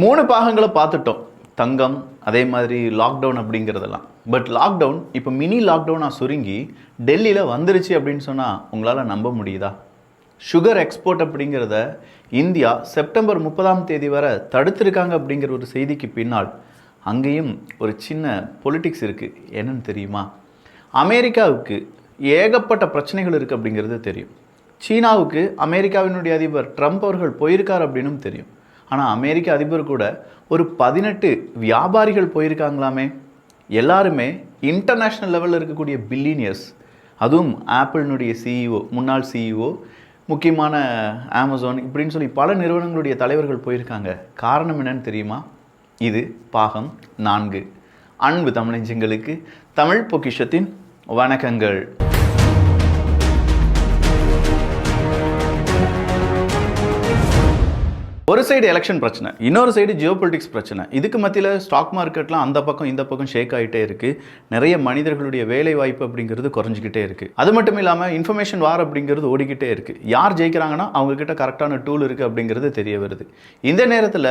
3 பாகங்களை பார்த்துட்டோம். தங்கம், அதே மாதிரி லாக்டவுன் அப்படிங்கிறதெல்லாம். பட் லாக்டவுன் இப்போ மினி லாக்டவுனாக சுருங்கி டெல்லியில் வந்துருச்சு அப்படின்னு சொன்னால் உங்களால் நம்ப முடியுதா? சுகர் எக்ஸ்போர்ட் அப்படிங்கிறத இந்தியா செப்டம்பர் 30ஆம் தேதி வரை தடுத்திருக்காங்க அப்படிங்கிற ஒரு செய்திக்கு பின்னால் அங்கேயும் ஒரு சின்ன பொலிட்டிக்ஸ் இருக்குது. என்னன்னு தெரியுமா? அமெரிக்காவுக்கு ஏகப்பட்ட பிரச்சனைகள் இருக்குது அப்படிங்கிறது தெரியும். சீனாவுக்கு அமெரிக்காவினுடைய அதிபர் ட்ரம்ப் அவர்கள் போயிருக்கார் அப்படின்னும் தெரியும். ஆனால் அமெரிக்க அதிபர் கூட ஒரு 18 வியாபாரிகள் போயிருக்காங்களாமே. எல்லாருமே இன்டர்நேஷ்னல் லெவலில் இருக்கக்கூடிய பில்லியனியர்ஸ். அதுவும் ஆப்பிளினுடைய சிஇஓ, முன்னாள் சிஇஓ, முக்கியமான அமேசான் இப்படின்னு சொல்லி பல நிறுவனங்களுடைய தலைவர்கள் போயிருக்காங்க. காரணம் என்னன்னு தெரியுமா? இது பாகம் 4. அன்பு தமிழஞ்சங்களுக்கு தமிழ் பொக்கிஷத்தின் வணக்கங்கள். ஒரு சைடு எலெக்ஷன் பிரச்சனை, இன்னொரு சைடு ஜியோ பொலிட்டிக்ஸ் பிரச்சனை. இதுக்கு மத்தியில் ஸ்டாக் மார்க்கெட்லாம் அந்த பக்கம் இந்த பக்கம் ஷேக் ஆகிட்டே இருக்குது. நிறைய மனிதர்களுடைய வேலை வாய்ப்பு அப்படிங்கிறது குறைஞ்சிக்கிட்டே இருக்குது. அது மட்டும் இல்லாமல் இன்ஃபர்மேஷன் வார் அப்படிங்கிறது ஓடிக்கிட்டே இருக்குது. யார் ஜெயிக்கிறாங்கன்னா அவங்கக்கிட்ட கரெக்டான டூல் இருக்குது அப்படிங்கிறது தெரிய வருது. இந்த நேரத்தில்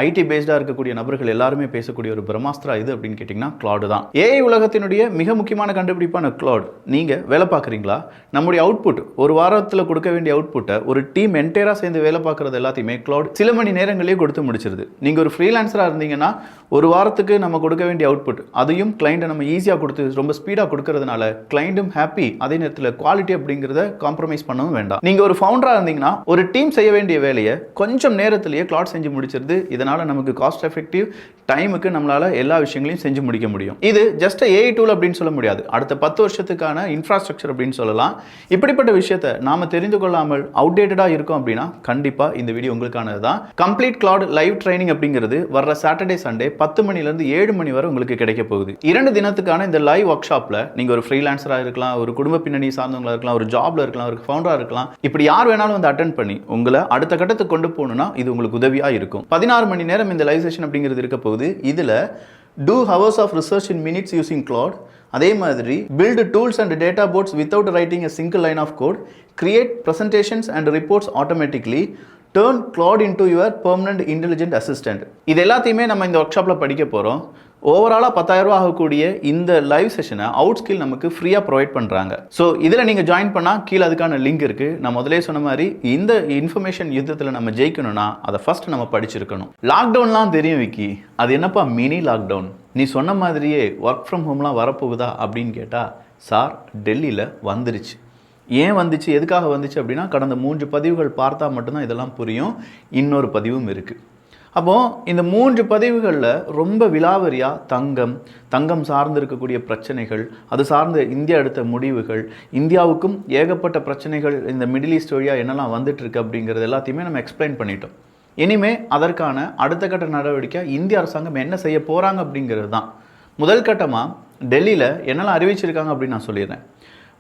ஐடி பேஸ்டாக இருக்கக்கூடிய நபர்கள் எல்லாருமே பேசக்கூடிய ஒரு பிரம்மாஸ்திரா இது அப்படின்னு கேட்டிங்கன்னா கிளவுட் தான். ஏஐ உலகத்தினுடைய மிக முக்கியமான கண்டுபிடிப்பான கிளவுட். நீங்கள் வேலை பார்க்குறீங்களா? நம்முடைய அவுட்புட், ஒரு வாரத்தில் கொடுக்க வேண்டிய அவுட்புட்டை ஒரு டீம் என்டையராக சேர்ந்து வேலை பார்க்குறது எல்லாத்தையுமே சில மணி நேரங்களே கொடுத்து முடிச்சிருது. நீங்க ஒரு ஃப்ரீலான்சரா இருந்தீங்கன்னா ஒரு வாரத்துக்கு நம்ம கொடுக்க வேண்டிய அவுட்புட் அதையும் கிளைண்ட் நம்ம ஈஸியாக கொடுத்து ரொம்ப ஸ்பீடாக கொடுக்கறதுனால கிளைண்ட்டும் ஹாப்பி. அதே நேரத்தில் குவாலிட்டி அப்படிங்கிறத காம்ப்ரமைஸ் பண்ணவும் வேண்டாம். நீங்க ஒரு ஃபவுண்டரா இருந்தீங்கன்னா ஒரு டீம் செய்ய வேண்டிய வேலையை கொஞ்சம் நேரத்திலேயே கிளவுட் செஞ்சு முடிச்சிருது. இதனால நமக்கு காஸ்ட் எஃபெக்டிவ், டைமுக்கு நம்மளால எல்லா விஷயங்களையும் செஞ்சு முடிக்க முடியும். இது ஜஸ்ட் ஏஐ டூல் அப்படின்னு சொல்ல முடியாது. அடுத்த 10 வருஷத்துக்கான இன்ஃப்ராஸ்ட்ரக்சர் அப்படின்னு சொல்லலாம். இப்படிப்பட்ட விஷயத்தை நாம தெரிந்து கொள்ளாமல் அவுடேட்டடா இருக்கும் அப்படின்னா கண்டிப்பா இந்த வீடியோ உங்களுக்கானது தான். கம்ப்ளீட் கிளவுட் லைவ் ட்ரைனிங் அப்படிங்கிறது வர்ற சாட்டர்டே சண்டே 10 மணிலேருந்து 7 மணி வரை உங்களுக்கு கிடைக்க போகுது. 2 தினத்துக்கான இந்த லைவ் ஒர்க் ஷாப்ல நீங்க ஒரு ஃப்ரீலான்சரா இருக்கலாம், ஒரு குடும்ப பின்னணி சார்ந்தவங்களா இருக்கலாம், ஒரு ஜாப்ல இருக்கலாம், ஒரு ஃபவுண்டரா இருக்கலாம். இப்படி யார் வேணாலும் வந்து அட்டென்ட் பண்ணி உங்களை அடுத்த கட்டத்துக்கு கொண்டு போகணும்னா இது உங்களுக்கு உதவியா இருக்கும். 16 மணி நேரம் இந்த லைவ் செஷன் அப்படிங்கிறது இருக்க போகுது. இதுல do hours of research in minutes using Claude, அதே மாதிரி build tools and data boards without writing a single line of code, create presentations and reports automatically, turn Claude into your permanent intelligent assistant. இது எல்லாத்தையுமே நம்ம இந்த work ஷாப்ல படிக்க போறோம். ஓவராலாக 10,000 ரூபா ஆகக்கூடிய இந்த லைவ் செஷனை அவுட் ஸ்கில் நமக்கு ஃப்ரீயாக ப்ரொவைட் பண்ணுறாங்க. ஸோ இதில் நீங்கள் ஜாயின் பண்ணால் கீழே அதுக்கான லிங்க் இருக்குது. நான் முதலே சொன்ன மாதிரி இந்த இன்ஃபர்மேஷன் யுத்தத்தில் நம்ம ஜெயிக்கணும்னா அதை ஃபர்ஸ்ட் நம்ம படிச்சிருக்கணும். லாக்டவுன்லாம் தெரியும் விக்கி, அது என்னப்பா மினி லாக்டவுன்? நீ சொன்ன மாதிரியே ஒர்க் ஃப்ரம் ஹோம்லாம் வரப்போகுதா அப்படின்னு கேட்டால் சார் டெல்லியில் வந்துருச்சு. ஏன் வந்துச்சு, எதுக்காக வந்துச்சு அப்படின்னா கடந்த 3 பதிவுகள் பார்த்தா மட்டும்தான் இதெல்லாம் புரியும். இன்னொரு பதிவும் இருக்குது. அப்போது இந்த 3 பதிவுகளில் ரொம்ப விலாவரியாக தங்கம் சார்ந்து இருக்கக்கூடிய பிரச்சனைகள், அது சார்ந்த இந்தியா எடுத்த முடிவுகள், இந்தியாவுக்கும் ஏகப்பட்ட பிரச்சனைகள் இந்த மிடில் ஈஸ்ட் வழியாக என்னெல்லாம் வந்துட்டு இருக்கு அப்படிங்கிறது எல்லாத்தையுமே நம்ம எக்ஸ்பிளைன் பண்ணிட்டோம். இனிமே அதற்கான அடுத்த கட்ட நடவடிக்கை இந்திய அரசாங்கம் என்ன செய்ய போகிறாங்க அப்படிங்கிறது தான். முதல் கட்டமாக டெல்லியில் என்னெல்லாம் அறிவிச்சிருக்காங்க அப்படின்னு நான் சொல்லிடுறேன்.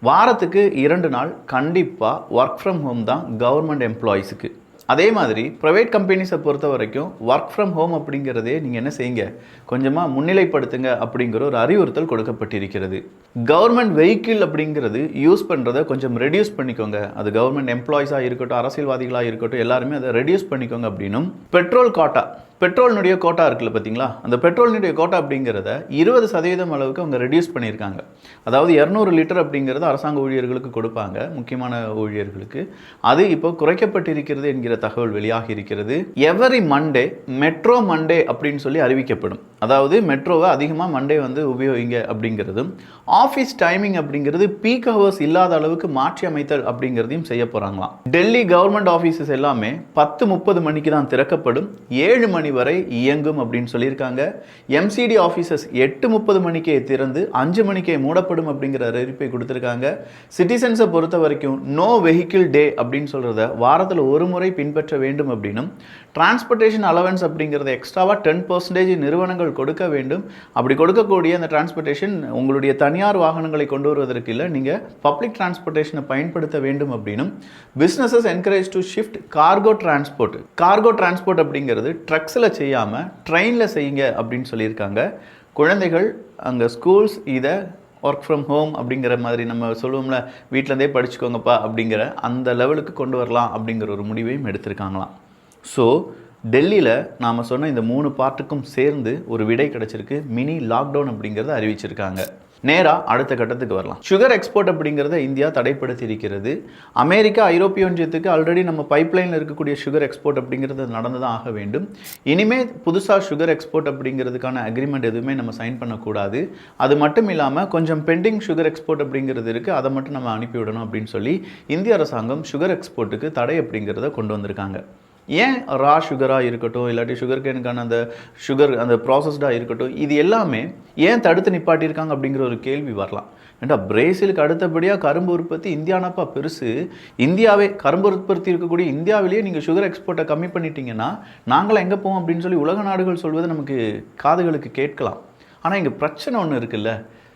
வாரத்துக்கு 2 நாள் கண்டிப்பாக ஒர்க் ஃப்ரம் ஹோம் தான் கவர்மெண்ட் எம்ப்ளாயீஸுக்கு. அதே மாதிரி ப்ரைவேட் கம்பெனிஸை பொறுத்த வரைக்கும் ஒர்க் ஃப்ரம் ஹோம் அப்படிங்கிறதே நீங்கள் என்ன செய்யுங்க, கொஞ்சமாக முன்னிலைப்படுத்துங்க அப்படிங்கிற ஒரு அறிவுறுத்தல் கொடுக்கப்பட்டிருக்கிறது. கவர்மெண்ட் வெஹிக்கிள் அப்படிங்கிறது யூஸ் பண்ணுறதை கொஞ்சம் ரெடியூஸ் பண்ணிக்கோங்க. அது கவர்மெண்ட் எம்ப்ளாயீஸாக இருக்கட்டும், அரசியல்வாதிகளாக இருக்கட்டும், எல்லாருமே அதை ரெடியூஸ் பண்ணிக்கோங்க அப்படின்னும். பெட்ரோலினுடைய கோட்டா இருக்குல்ல பார்த்தீங்களா, அந்த பெட்ரோலினுடைய கோட்டா அப்படிங்கிறத 20% அளவுக்கு அவங்க ரெடியூஸ் பண்ணியிருக்காங்க. அதாவது 200 லிட்டர் அப்படிங்கிறது அரசாங்க ஊழியர்களுக்கு கொடுப்பாங்க, முக்கியமான ஊழியர்களுக்கு. அது இப்போ குறைக்கப்பட்டிருக்கிறது என்கிற தகவல் வெளியாகி இருக்கிறது. எவரி மண்டே மெட்ரோ மண்டே அப்படின்னு சொல்லி அறிவிக்கப்படும். அதாவது மெட்ரோவை அதிகமாக மண்டே வந்து உபயோகிங்க அப்படிங்கிறதும், ஆஃபீஸ் டைமிங் அப்படிங்கிறது பீக் ஹவர்ஸ் இல்லாத அளவுக்கு மாற்றி அமைத்தல் அப்படிங்கிறதையும் செய்ய போகிறாங்களாம். டெல்லி கவர்மெண்ட் ஆஃபீஸஸ் எல்லாமே 10:30 மணிக்கு தான் திறக்கப்படும், 7 மணி வரை இயங்கும் அப்படின்னு சொல்லியிருக்காங்க. எம்சிடி ஆஃபீஸஸ் 8:30 மணிக்கே திறந்து 5 மணிக்கே மூடப்படும் அப்படிங்கிற அறிவிப்பை கொடுத்துருக்காங்க. சிட்டிசன்ஸை பொறுத்த வரைக்கும் நோ வெஹிக்கிள் டே அப்படின்னு சொல்கிறத வாரத்தில் ஒரு முறை பின்பற்ற வேண்டும் அப்படின்னும், டிரான்ஸ்போர்ட்டேஷன் அலவன்ஸ் அப்படிங்கிறத எக்ஸ்ட்ராவாக 10% நிறுவனங்கள் கொடுக்க வேண்டும். அப்படி கொடுக்கக்கூடிய அந்த டிரான்ஸ்போர்ட்டேஷன் உங்களுடைய தனியார் வாகனங்களை கொண்டு வருவதற்கு இல்லை, நீங்கள் பப்ளிக் டிரான்ஸ்போர்ட்டேஷனை பயன்படுத்த வேண்டும் அப்படின்னும். Businesses encourage to shift cargo transport அப்படிங்கிறது ட்ரக்ஸில் செய்யாமல் ட்ரெயினில் செய்யுங்க அப்படின்னு சொல்லியிருக்காங்க. குழந்தைகள் அங்கே ஸ்கூல்ஸ் இதை ஒர்க் ஃப்ரம் ஹோம் அப்படிங்கிற மாதிரி நம்ம சொல்லுவோம்ல, வீட்டிலேருந்தே படிச்சுக்கோங்கப்பா அப்படிங்கிற அந்த லெவலுக்கு கொண்டு வரலாம் அப்படிங்கிற ஒரு முடிவையும் எடுத்திருக்காங்களாம். ஸோ டெல்லியில் நாம் சொன்ன இந்த 3 பார்ட்டுக்கும் சேர்ந்து ஒரு விடை கிடச்சிருக்கு. மினி லாக்டவுன் அப்படிங்கிறத அறிவிச்சிருக்காங்க. நேராக அடுத்த கட்டத்துக்கு வரலாம். சுகர் எக்ஸ்போர்ட் அப்படிங்கிறத இந்தியா தடைப்படுத்தி இருக்கிறது. அமெரிக்கா, ஐரோப்பிய ஒன்றியத்துக்கு ஆல்ரெடி நம்ம பைப்லைனில் இருக்கக்கூடிய சுகர் எக்ஸ்போர்ட் அப்படிங்கிறது நடந்து தான் ஆக வேண்டும். இனிமேல் புதுசாக சுகர் எக்ஸ்போர்ட் அப்படிங்கிறதுக்கான அக்ரிமெண்ட் எதுவுமே நம்ம சைன் பண்ணக்கூடாது. அது மட்டும் இல்லாமல் கொஞ்சம் பெண்டிங் சுகர் எக்ஸ்போர்ட் அப்படிங்கிறது இருக்குது, அதை மட்டும் நம்ம அனுப்பிவிடணும் அப்படின்னு சொல்லி இந்திய அரசாங்கம் சுகர் எக்ஸ்போர்ட்டுக்கு தடை அப்படிங்கிறத கொண்டு வந்திருக்காங்க. ஏன் ரா சுகராக இருக்கட்டும், இல்லாட்டி சுகர் கேனுக்கான அந்த சுகர் அந்த ப்ராசஸ்டாக இருக்கட்டும், இது எல்லாமே ஏன் தடுத்து நிப்பாட்டியிருக்காங்க அப்படிங்கிற ஒரு கேள்வி வரலாம். ஏன்டா பிரேசிலுக்கு அடுத்தபடியாக கரும்பு உற்பத்தி இந்தியானாப்பா பெருசு. இந்தியாவே கரும்பு உற்பத்தி இருக்கக்கூடிய இந்தியாவிலேயே நீங்கள் சுகர் எக்ஸ்போர்ட்டை கம்மி பண்ணிட்டீங்கன்னா நாங்களாம் எங்கே போவோம் அப்படின்னு சொல்லி உலக நாடுகள் சொல்வது நமக்கு காதுகளுக்கு கேட்கலாம். ஆனால் இங்கே பிரச்சனை ஒன்று இருக்குல்ல,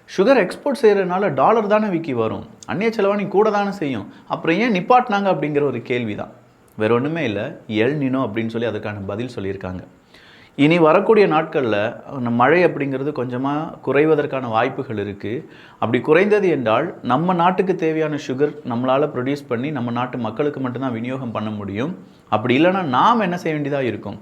சுகர் எக்ஸ்போர்ட் செய்கிறதுனால டாலர் தானே விக்கி வரும், அந்நிய செலவாணி கூட தானே செய்யும், அப்புறம் ஏன் நிப்பாட்டினாங்க அப்படிங்கிற ஒரு கேள்வி தான். வேற ஒன்றுமே இல்லை, எல் நினோ அப்படின்னு சொல்லி அதுக்கான பதில் சொல்லியிருக்காங்க. இனி வரக்கூடிய நாட்களில் மழை அப்படிங்கிறது கொஞ்சமாக குறைவதற்கான வாய்ப்புகள் இருக்குது. அப்படி குறைந்தது என்றால் நம்ம நாட்டுக்கு தேவையான சுகர் நம்மளால் ப்ரொடியூஸ் பண்ணி நம்ம நாட்டு மக்களுக்கு மட்டும்தான் விநியோகம் பண்ண முடியும். அப்படி இல்லைனா நாம் என்ன செய்ய வேண்டியதாக இருக்கும்,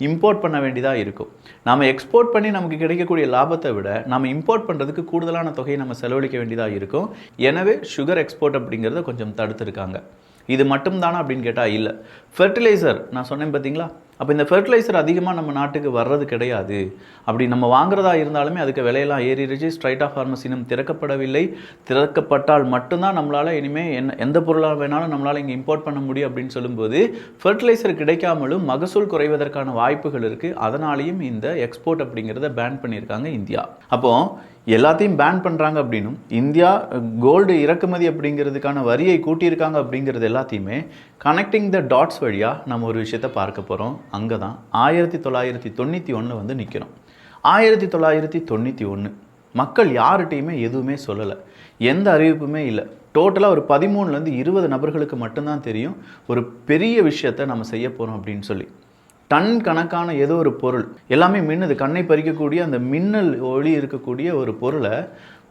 இம்போர்ட் பண்ண வேண்டியதாக இருக்கும். நாம் எக்ஸ்போர்ட் பண்ணி நமக்கு கிடைக்கக்கூடிய லாபத்தை விட நம்ம இம்போர்ட் பண்ணுறதுக்கு கூடுதலான தொகையை நம்ம செலவழிக்க வேண்டியதாக இருக்கும். எனவே சுகர் எக்ஸ்போர்ட் அப்படிங்கிறத கொஞ்சம் தடுத்துருக்காங்க. இது மட்டும்தானா அப்படின்னு கேட்டால் இல்லை. ஃபெர்டிலைசர் நான் சொன்னேன் பார்த்தீங்களா, அப்போ இந்த ஃபெர்டிலைசர் அதிகமாக நம்ம நாட்டுக்கு வர்றது கிடையாது. அப்படி நம்ம வாங்குறதா இருந்தாலுமே அதுக்கு விலையெல்லாம் ஏறிடுச்சு. ஸ்ட்ரைட் ஆஃப் ஃபார்மஸ் இன்னும் திறக்கப்படவில்லை. திறக்கப்பட்டால் மட்டும்தான் நம்மளால் இனிமேல் எந்த பொருளாக வேணாலும் நம்மளால் இங்கே இம்போர்ட் பண்ண முடியும் அப்படின்னு சொல்லும்போது ஃபெர்டிலைசர் கிடைக்காமலும் மகசூல் குறைவதற்கான வாய்ப்புகள் இருக்குது. அதனாலேயும் இந்த எக்ஸ்போர்ட் அப்படிங்கிறத பேன் பண்ணியிருக்காங்க இந்தியா. அப்போது எல்லாத்தையும் பேன் பண்ணுறாங்க அப்படின்னும் இந்தியா கோல்டு இறக்குமதி அப்படிங்கிறதுக்கான வரியை கூட்டியிருக்காங்க அப்படிங்கிறது எல்லாத்தையுமே கனெக்டிங் த டாட்ஸ் வழியாக நம்ம ஒரு விஷயத்தை பார்க்க போகிறோம். அங்கே தான் 1991 வந்து நிற்கிறோம். 1991 மக்கள் யார்கிட்டையுமே எதுவுமே சொல்லலை, எந்த அறிவிப்புமே இல்லை. டோட்டலாக ஒரு 13லேருந்து 20 நபர்களுக்கு மட்டும்தான் தெரியும் ஒரு பெரிய விஷயத்தை நம்ம செய்ய போகிறோம் அப்படின்னு சொல்லி. டன் கணக்கான ஏதோ ஒரு பொருள் எல்லாமே மின்னுது, கண்ணை பறிக்கக்கூடிய அந்த மின்னல் ஒளி இருக்கக்கூடிய ஒரு பொருளை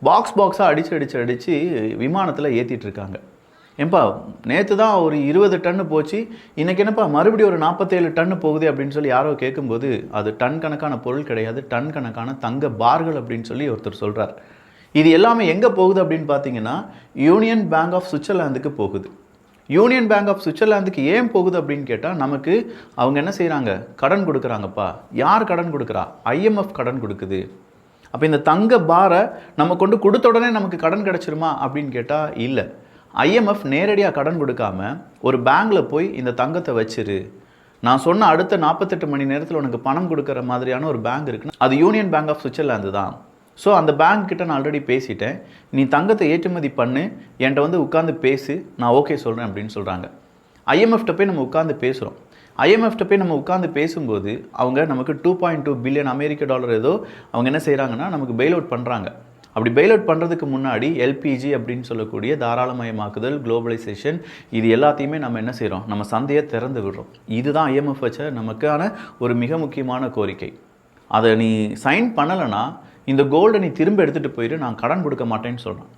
பாக்ஸாக அடித்து விமானத்தில் ஏற்றிட்டு இருக்காங்க. ஏன்பா நேற்று தான் ஒரு 20 டன்னு போச்சு, இன்றைக்கி என்னப்பா மறுபடியும் ஒரு 47 டன்னு போகுது அப்படின்னு சொல்லி யாரோ கேட்கும்போது அது டன் கணக்கான பொருள் கிடையாது, டன் கணக்கான தங்க பார்கள் அப்படின்னு சொல்லி ஒருத்தர் சொல்கிறார். இது எல்லாமே எங்கே போகுது அப்படின்னு பார்த்தீங்கன்னா யூனியன் பேங்க் ஆஃப் சுவிட்சர்லாந்துக்கு போகுது. யூனியன் பேங்க் ஆஃப் சுவிட்சர்லாந்துக்கு ஏன் போகுது அப்படின்னு கேட்டால் நமக்கு அவங்க என்ன செய்கிறாங்க, கடன் கொடுக்குறாங்கப்பா. யார் கடன் கொடுக்குறா, ஐஎம்எஃப் கடன் கொடுக்குது. அப்போ இந்த தங்க பாரை நம்ம கொண்டு கொடுத்த உடனே நமக்கு கடன் கிடச்சிருமா அப்படின்னு கேட்டால் இல்லை. ஐஎம்எஃப் நேரடியாக கடன் கொடுக்காம ஒரு பேங்கில் போய் இந்த தங்கத்தை வச்சிரு, நான் சொன்ன அடுத்த 48 மணி நேரத்தில் உனக்கு பணம் கொடுக்குற மாதிரியான ஒரு பேங்க் இருக்குன்னா அது யூனியன் பேங்க் ஆஃப் சுவிட்சர்லாந்து தான். ஸோ அந்த பேங்க் கிட்ட நான் ஆல்ரெடி பேசிட்டேன், நீ தங்கத்தை ஏற்றுமதி பண்ணு, என்கிட்ட வந்து உட்காந்து பேசு, நான் ஓகே சொல்கிறேன் அப்படின்னு சொல்கிறாங்க. ஐஎம்எஃப்ட்ட போய் நம்ம உட்காந்து பேசுகிறோம். ஐஎம்எஃப்ட்ட போய் நம்ம உட்காந்து பேசும்போது அவங்க நமக்கு 2.2 பில்லியன் அமெரிக்க டாலர் ஏதோ அவங்க என்ன செய்கிறாங்கன்னா நமக்கு பெயில் அவுட் பண்ணுறாங்க. அப்படி பெயில் அவுட் பண்ணுறதுக்கு முன்னாடி எல்பிஜி அப்படின்னு சொல்லக்கூடிய தாராளமயமாக்குதல், குளோபலைசேஷன், இது எல்லாத்தையுமே நம்ம என்ன செய்கிறோம், நம்ம சந்தையை திறந்து விடுறோம். இதுதான் ஐஎம்எஃப் வச்ச நமக்கான ஒரு மிக முக்கியமான கோரிக்கை. அதை நீ சைன் பண்ணலைன்னா இந்த கோல்டை நீ திரும்ப எடுத்துகிட்டு போயிட்டு நான் கடன் கொடுக்க மாட்டேன்னு சொல்கிறேன்.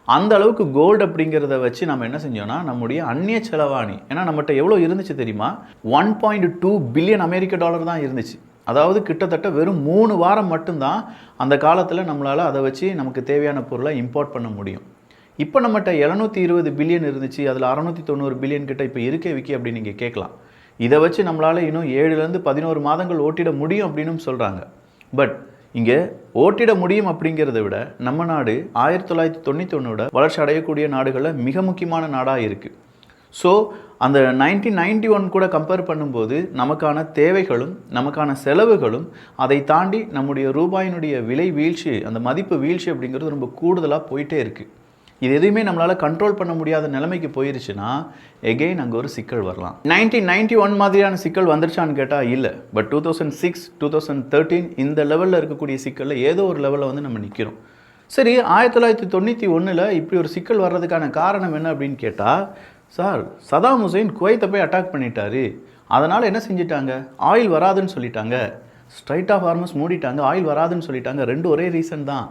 அந்த அளவுக்கு கோல்டு அப்படிங்கிறத வச்சு நம்ம என்ன செஞ்சோம்னா நம்முடைய அந்நிய செலவாணி, ஏன்னா நம்மகிட்ட எவ்வளோ இருந்துச்சு தெரியுமா, 1.2 பில்லியன் அமெரிக்க டாலர் தான் இருந்துச்சு. அதாவது கிட்டத்தட்ட வெறும் 3 வாரம் மட்டும்தான் அந்த காலத்தில் நம்மளால் அதை வச்சு நமக்கு தேவையான பொருளை இம்போர்ட் பண்ண முடியும். இப்போ நம்மகிட்ட 720 பில்லியன் இருந்துச்சு, அதில் 690 பில்லியன் கிட்ட இப்போ இருக்கே விக்கி அப்படின்னு நீங்கள் கேட்கலாம். இதை வச்சு நம்மளால் இன்னும் 7லேருந்து 11 மாதங்கள் ஓட்டிட முடியும் அப்படின்னு சொல்கிறாங்க. பட் இங்கே ஓட்டிட முடியும் அப்படிங்கிறத விட நம்ம நாடு 1991 வளர்ச்சி அடையக்கூடிய நாடுகளில் மிக முக்கியமான நாடாக இருக்குது. ஸோ அந்த 1991 கூட கம்பேர் பண்ணும்போது நமக்கான தேவைகளும் நமக்கான செலவுகளும் அதை தாண்டி நம்முடைய ரூபாயினுடைய விலை வீழ்ச்சி, அந்த மதிப்பு வீழ்ச்சி அப்படிங்கிறது ரொம்ப கூடுதலாக போயிட்டே இருக்குது. இது எதுவுமே நம்மளால் கண்ட்ரோல் பண்ண முடியாத நிலைமைக்கு போயிருச்சுன்னா எகெயின் அங்கே ஒரு சிக்கல் வரலாம். 1991 மாதிரியான சிக்கல் வந்துருச்சான்னு கேட்டால் இல்லை. பட் 2006, 2013 இந்த லெவலில் இருக்கக்கூடிய சிக்கலில் ஏதோ ஒரு லெவலில் வந்து நம்ம நிற்கிறோம். சரி, 1991 இப்படி ஒரு சிக்கல் வர்றதுக்கான காரணம் என்ன அப்படின்னு கேட்டால், சார் சதாம் ஹுசைன் குவைத்தை போய் அட்டாக் பண்ணிட்டாரு, அதனால் என்ன செஞ்சிட்டாங்க, ஆயில் வராதுன்னு சொல்லிட்டாங்க, ஸ்ட்ரைட் ஆஃப் ஹார்மஸ் மூடிட்டாங்க, ஆயில் வராதுன்னு சொல்லிட்டாங்க. ரெண்டு ஒரே ரீசன் தான்.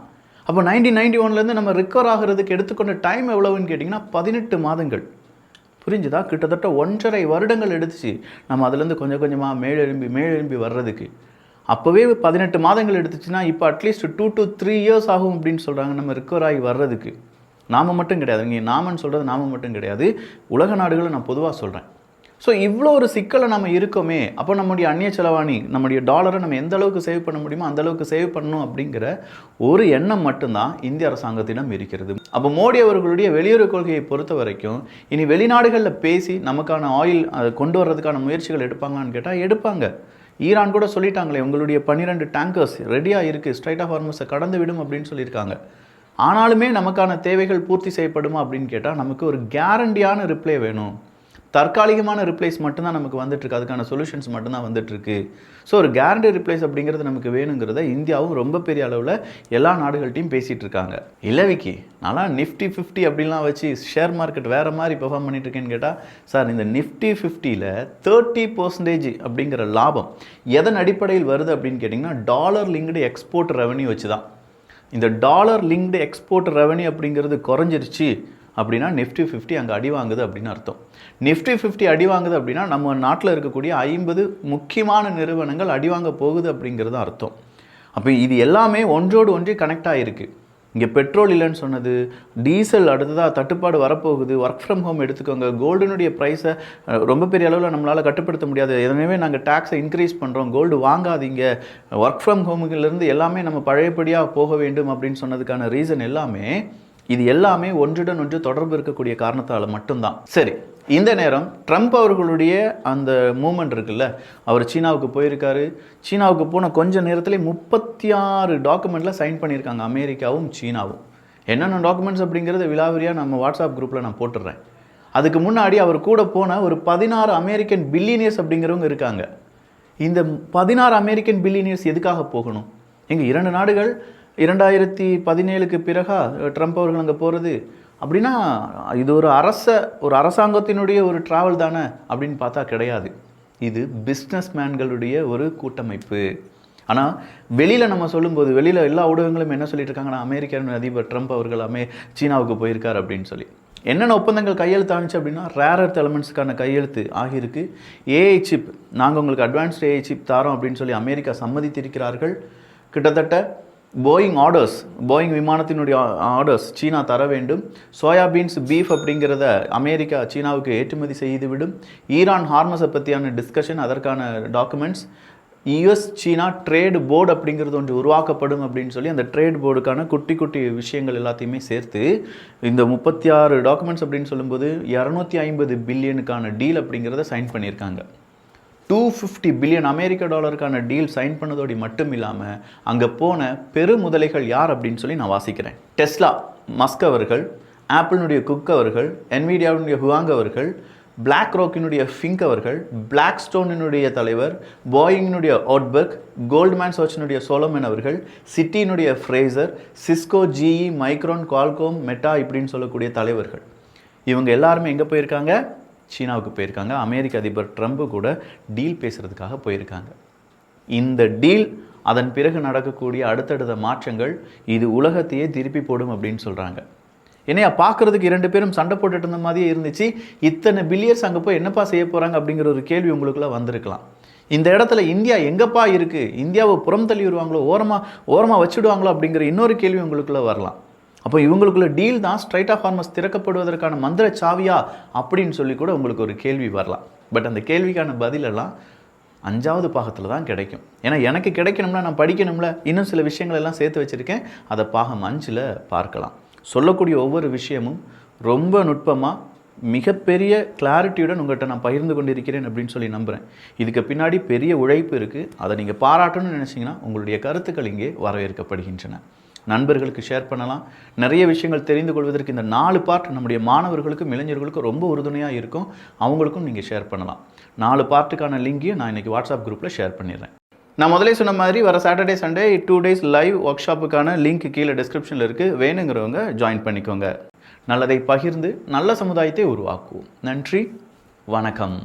அப்போ 1991 நம்ம ரிக்கவர் ஆகிறதுக்கு எடுத்துக்கொண்ட டைம் எவ்வளவுன்னு கேட்டிங்கன்னா 18 மாதங்கள். புரிஞ்சுதா? கிட்டத்தட்ட 1.5 வருடங்கள் எடுத்துச்சு நம்ம அதுலேருந்து கொஞ்சம் கொஞ்சமாக மேலெழும்பி வர்றதுக்கு. அப்போவே 18 மாதங்கள் எடுத்துச்சுன்னா இப்போ அட்லீஸ்ட் 2 to 3 இயர்ஸ் ஆகும் அப்படின்னு சொல்கிறாங்க நம்ம ரிக்கவர் ஆகி வர்றதுக்கு. நாம மட்டும் கிடையாது, இங்கே நாமன்னு சொல்கிறது நாம மட்டும் கிடையாது, உலக நாடுகளை நான் பொதுவாக சொல்கிறேன். ஸோ இவ்வளோ ஒரு சிக்கலை நம்ம இருக்கோமே, அப்போ நம்முடைய அந்நிய செலவாணி, நம்முடைய டாலரை நம்ம எந்த அளவுக்கு சேவ் பண்ண முடியுமோ அந்த அளவுக்கு சேவ் பண்ணணும் அப்படிங்கிற ஒரு எண்ணம் மட்டும்தான் இந்திய அரசாங்கத்திடம் இருக்கிறது. அப்போ மோடி அவர்களுடைய வெளியுறவு கொள்கையை பொறுத்த வரைக்கும் இனி வெளிநாடுகளில் பேசி நமக்கான ஆயில் கொண்டு வர்றதுக்கான முயற்சிகள் எடுப்பாங்களான்னு கேட்டால் எடுப்பாங்க. ஈரான் கூட சொல்லிட்டாங்களே, உங்களுடைய 12 டேங்கர்ஸ் ரெடியாக இருக்குது, ஸ்ட்ரைட் ஆஃப் ஹார்மஸை கடந்து விடும் அப்படின்னு சொல்லியிருக்காங்க. ஆனாலுமே நமக்கான தேவைகள் பூர்த்தி செய்யப்படுமா அப்படின்னு கேட்டால் நமக்கு ஒரு கேரண்டியான ரிப்ளை வேணும். தற்காலிகமான ரிப்ளைஸ் மட்டும்தான் நமக்கு வந்துட்டுருக்கு, அதுக்கான சொல்யூஷன்ஸ் மட்டும்தான் வந்துட்டுருக்கு. ஸோ ஒரு கேரண்டி ரிப்ளைஸ் அப்படிங்கிறது நமக்கு வேணுங்கிறத இந்தியாவும் ரொம்ப பெரிய அளவில் எல்லா நாடுகள்ட்டையும் பேசிகிட்டு இருக்காங்க. இல்லவிக்கி நல்லா நிஃப்டி 50 அப்படின்லாம் வச்சு ஷேர் மார்க்கெட் வேறு மாதிரி பெர்ஃபார்ம் பண்ணிட்டு இருக்கேன்னு கேட்டால், சார் இந்த நிஃப்டி 50ல் 30% அப்படிங்கிற லாபம் எதன் அடிப்படையில் வருது அப்படின்னு கேட்டிங்கன்னா டாலர் லிங்க்டு எக்ஸ்போர்ட் ரெவன்யூ வச்சு தான். இந்த டாலர் லிங்க்டு எக்ஸ்போர்ட் ரெவன்யூ அப்படிங்கிறது குறைஞ்சிருச்சு அப்படின்னா நிஃப்டி 50 அங்கே அடி வாங்குது அப்படின்னு அர்த்தம். நிஃப்டி 50 அடி வாங்குது அப்படின்னா நம்ம நாட்டில் இருக்கக்கூடிய 50 முக்கியமான நிறுவனங்கள் அடி வாங்க போகுது அப்படிங்கிறது அர்த்தம். அப்போ இது எல்லாமே ஒன்றோடு ஒன்றே கனெக்ட் ஆகிருக்கு. இங்கே பெட்ரோல் இல்லைன்னு சொன்னது, டீசல் அடுத்ததாக தட்டுப்பாடு வரப்போகுது, ஒர்க் ஃப்ரம் ஹோம் எடுத்துக்கோங்க, கோல்டுனுடைய ப்ரைஸை ரொம்ப பெரிய அளவில் நம்மளால் கட்டுப்படுத்த முடியாது, எனவே நாங்கள் டேக்ஸை இன்க்ரீஸ் பண்ணுறோம், கோல்டு வாங்காதீங்க, ஒர்க் ஃப்ரம் ஹோமுலேருந்து எல்லாமே நம்ம பழையபடியாக போக வேண்டும் அப்படின்னு சொன்னதுக்கான ரீசன் எல்லாமே இது எல்லாமே ஒன்றுடன் ஒன்று தொடர்பு இருக்கக்கூடிய காரணத்தால் மட்டும்தான். சரி, இந்த நேரம் ட்ரம்ப் அவர்களுடைய அந்த மூமெண்ட் இருக்குல்ல, அவர் சீனாவுக்கு போயிருக்காரு. சீனாவுக்கு போன கொஞ்ச நேரத்திலே 36 டாக்குமெண்ட்டில் சைன் பண்ணியிருக்காங்க அமெரிக்காவும் சீனாவும். என்னென்ன டாக்குமெண்ட்ஸ் அப்படிங்கிறது விலாவரியாக நம்ம வாட்ஸ்அப் குரூப்பில் நான் போட்டுடுறேன். அதுக்கு முன்னாடி அவர் கூட போன ஒரு 16 அமெரிக்கன் பில்லியனியர்ஸ் அப்படிங்கிறவங்க இருக்காங்க. இந்த 16 அமெரிக்கன் பில்லியனியர்ஸ் எதுக்காக போகணும்? எங்கள் 2 நாடுகள் 2017க்கு பிறகா ட்ரம்ப் அவர்கள் அங்கே போகிறது அப்படின்னா இது ஒரு அரசாங்கத்தினுடைய ஒரு ட்ராவல் தானே அப்படின்னு பார்த்தா கிடையாது. இது பிஸ்னஸ் மேன்களுடைய ஒரு கூட்டமைப்பு. ஆனால் வெளியில் நம்ம சொல்லும்போது வெளியில் எல்லா ஊடகங்களும் என்ன சொல்லிட்டு இருக்காங்கன்னா அமெரிக்க அதிபர் ட்ரம்ப் அவர்கள் சீனாவுக்கு போயிருக்கார் அப்படின்னு சொல்லி. என்னென்ன ஒப்பந்தங்கள் கையெழுத்து ஆனிச்சு அப்படின்னா ரேர் எர்த் எலமெண்ட்ஸுக்கான கையெழுத்து ஆகியிருக்கு. ஏஐ சிப், நாங்கள் உங்களுக்கு அட்வான்ஸ்டு ஏஐ சிப் தரோம் அப்படின்னு சொல்லி அமெரிக்கா சம்மதித்திருக்கிறார்கள். கிட்டத்தட்ட போயிங் விமானத்தினுடைய ஆர்டர்ஸ் சீனா தர வேண்டும். சோயாபீன்ஸ் பீஃப் அப்படிங்கிறத அமெரிக்கா சீனாவுக்கு ஏற்றுமதி செய்துவிடும். ஈரான் ஹார்மஸை பற்றியான டிஸ்கஷன், அதற்கான டாக்குமெண்ட்ஸ், யுஎஸ் சீனா ட்ரேடு போர்டு அப்படிங்கிறது ஒன்று உருவாக்கப்படும் அப்படின்னு சொல்லி அந்த ட்ரேட் போர்டுக்கான குட்டி குட்டி விஷயங்கள் எல்லாத்தையுமே சேர்த்து இந்த 36 டாக்குமெண்ட்ஸ் அப்படின்னு சொல்லும்போது 250 பில்லியனுக்கான டீல் அப்படிங்கிறத சைன் பண்ணியிருக்காங்க. 250 பில்லியன் அமெரிக்க டாலருக்கான டீல் சைன் பண்ணதோடு மட்டும் இல்லாமல் அங்கே போன பெருமுதலைகள் யார் அப்படின்னு சொல்லி நான் வாசிக்கிறேன். டெஸ்லா மஸ்க் அவர்கள், ஆப்பிளினுடைய குக் அவர்கள், என்விடியாவினுடைய ஹுவாங் அவர்கள், பிளாக் ராக்கினுடைய ஃபிங்க் அவர்கள், பிளாக் ஸ்டோனினுடைய தலைவர், போயிங்கினுடைய ஓட்பர்க், கோல்ட்மேன் சாட்சினுடைய சோலமன் அவர்கள், சிட்டியினுடைய Fraser, Cisco, GE, Micron, Qualcomm, Meta இப்படின்னு சொல்லக்கூடிய தலைவர்கள். இவங்க எல்லாருமே எங்கே போயிருக்காங்க? சீனாவுக்கு போயிருக்காங்க. அமெரிக்க அதிபர் ட்ரம்ப் கூட டீல் பேசுகிறதுக்காக போயிருக்காங்க. இந்த டீல், அதன் பிறகு நடக்கக்கூடிய அடுத்தடுத்த மாற்றங்கள் இது உலகத்தையே திருப்பி போடும் அப்படின்னு சொல்கிறாங்க. என்னையா பார்க்குறதுக்கு 2 பேரும் சண்டை போட்டுட்டு இருந்த மாதிரியே இருந்துச்சு, இத்தனை பில்லியர்ஸ் அங்கே போய் என்னப்பா செய்ய போகிறாங்க அப்படிங்கிற ஒரு கேள்வி உங்களுக்குள்ள வந்திருக்கலாம். இந்த இடத்துல இந்தியா எங்கப்பா இருக்குது, இந்தியாவை புறம் தள்ளி வருவாங்களோ, ஓரமாக வச்சுடுவாங்களோ அப்படிங்கிற இன்னொரு கேள்வி உங்களுக்குள்ளே வரலாம். அப்போ இவங்களுக்குள்ள டீல் தான் ஸ்ட்ரைட் ஆஃப் ஹார்மஸ் திறக்கப்படுவதற்கான மந்திர சாவியா அப்படின்னு சொல்லி கூட உங்களுக்கு ஒரு கேள்வி வரலாம். பட் அந்த கேள்விக்கான பதிலெல்லாம் 5வது பாகத்தில் தான் கிடைக்கும். ஏன்னா எனக்கு கிடைக்கணும்னா நான் படிக்கணும்ல, இன்னும் சில விஷயங்கள் எல்லாம் சேர்த்து வச்சுருக்கேன். அதை பாகம் 5ல் பார்க்கலாம். சொல்லக்கூடிய ஒவ்வொரு விஷயமும் ரொம்ப நுட்பமாக மிகப்பெரிய கிளாரிட்டியுடன் உங்கள்கிட்ட நான் பகிர்ந்து கொண்டிருக்கிறேன் அப்படின்னு சொல்லி நம்புகிறேன். இதுக்கு பின்னாடி பெரிய உழைப்பு இருக்குது. அதை நீங்கள் பாராட்டணும்னு நினச்சிங்கன்னா உங்களுடைய கருத்துக்கள் இங்கே வரவேற்கப்படுகின்றன. நண்பர்களுக்கு ஷேர் பண்ணலாம். நிறைய விஷயங்கள் தெரிந்து கொள்வதற்கு இந்த 4 பார்ட் நம்முடைய மாணவர்களுக்கும் இளைஞர்களுக்கும் ரொம்ப உறுதுணையாக இருக்கும். அவங்களுக்கும் நீங்கள் ஷேர் பண்ணலாம். 4 பார்ட்டுக்கான லிங்கையும் நான் இன்றைக்கி வாட்ஸ்அப் குரூப்பில் ஷேர் பண்ணிடுறேன். நான் முதலே சொன்ன மாதிரி வர Saturday Sunday 2 days live work ஷாப்புக்கான லிங்க் கீழே டிஸ்கிரிப்ஷனில் இருக்குது. வேணுங்கிறவங்க ஜாயின் பண்ணிக்கோங்க. நல்லதை பகிர்ந்து நல்ல சமுதாயத்தை உருவாக்குவோம். நன்றி, வணக்கம்.